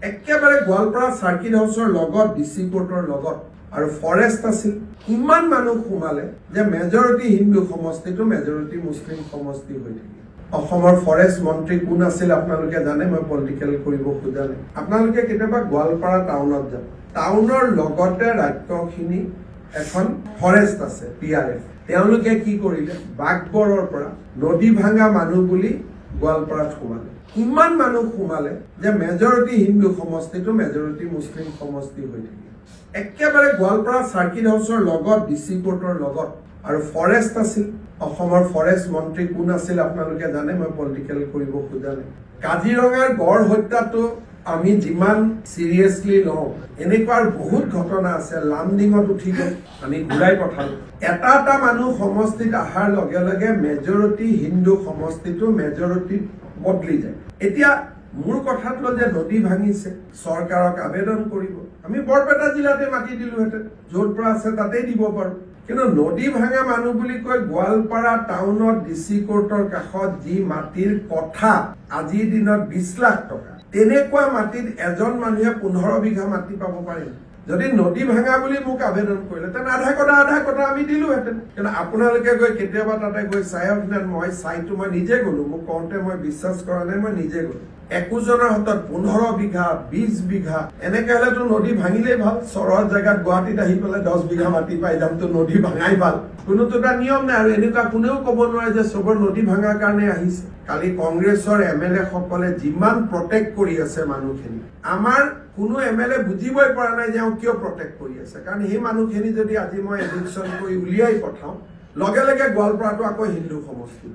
একেবাৰে গোৱালপাৰা সাৰ্কিট হাউছৰ লগত ডিসি কোৰ্টৰ লগত আৰু ফৰেষ্ট আছিল ইমান মানুহ সোমালে যে মেজৰিটি হিন্দু সমষ্টিটো মেজৰিটি মুছলিম সমষ্টি হৈ থাকে অসমৰ ফৰেষ্ট মন্ত্ৰী কোন আছিল আপোনালোকে জানে মই পলিটিক্যাল কৰিব খোজা নাই আপোনালোকে কেতিয়াবা গোৱালপাৰা টাউনত যাব টাউনৰ লগতে ৰাজ্যখিনি এখন ফৰেষ্ট আছে পিআৰএফ তেওঁলোকে কি কৰিলে বাগবৰৰ পৰা নদী ভাঙা মানুহ বুলি গোৱালপাৰাত সোমালে ইমান মানুহ সোমালে যে মেজৰিটি হিন্দু সমষ্টিটো মেজৰিটি মুছলিম সমষ্টি হৈ থাকে একেবাৰে গোৱালপাৰা সাৰ্কিট হাউছৰ লগত ডিসি কোৰ্টৰ লগত আৰু ফৰেষ্ট আছিল অসমৰ ফৰেষ্ট মন্ত্ৰী কোন আছিল আপোনালোকে জানে মই পলিটিক্যাল কৰিব খোজা নাই কাজিৰঙাৰ গড় হত্যাটো আমি যিমান সিৰিয়াসলি লওঁ এনেকুৱাৰ বহুত ঘটনা আছে লামডিঙত উঠি গ'ল আমি ঘূৰাই পঠালো এটা মানুহ সমষ্টিত আহাৰ লগে লগে মেজৰিটি হিন্দু সমষ্টিটো মেজৰিটিত বদলি যায় এতিয়া মোৰ কথাত যে নদী ভাঙিছে চৰকাৰক আবেদন কৰিব আমি বৰপেটা জিলাতে মাটি দিলোহেঁতেন য'ৰ পৰা আছে তাতেই দিব পাৰো কিন্তু নদী ভাঙা মানুহ বুলি কৈ গোৱালপাৰা টাউনত ডিসি কোৰ্টৰ কাষত যি মাটিৰ কথা আজিৰ দিনত 20 লাখ টকা তেনেকুৱা মাটিত এজন মানুহে 15 বিঘা মাটি পাব পাৰিম যদি নদী ভাঙা বুলি মোক আবেদন কৰিলে তেন আধা কথা আমি দিলোহেঁতেন কিন্তু আপোনালোকে গৈ কেতিয়াবা তাতে গৈ চায়ক নেন মই চাইটো মই নিজে গলো মোক কওঁতে মই বিশ্বাস কৰা নাই মই নিজে গলো একোজনৰ হাতত 15 বিঘা 20 বিঘা এনেকে হলেতো নদী ভাঙিলেই ভাল চৰৰ জায়গাত গুৱাহাটীত আহি পেলাই 10 বিঘা মাটি পাই যামতো নদী ভাঙাই ভাল কোনোতো এটা নিয়ম নাই আৰু এনেকুৱা কোনেও ক'ব নোৱাৰে যে চবৰ নদী ভাঙাৰ কাৰণে আহিছে কালি কংগ্ৰেছৰ এমএলএ সকলে যিমান প্ৰটেক্ট কৰি আছে মানুহখিনি আমাৰ কোনো এমএলএ বুজিবই পৰা নাই যে কিয় প্ৰটেক্ট কৰি আছে কাৰণ এই মানুহখিনি যদি আজি মই এডিকশন কৰি উলিয়াই পঠাও লগে লগে গোৱালপাৰাটো আকৌ হিন্দু সমষ্টি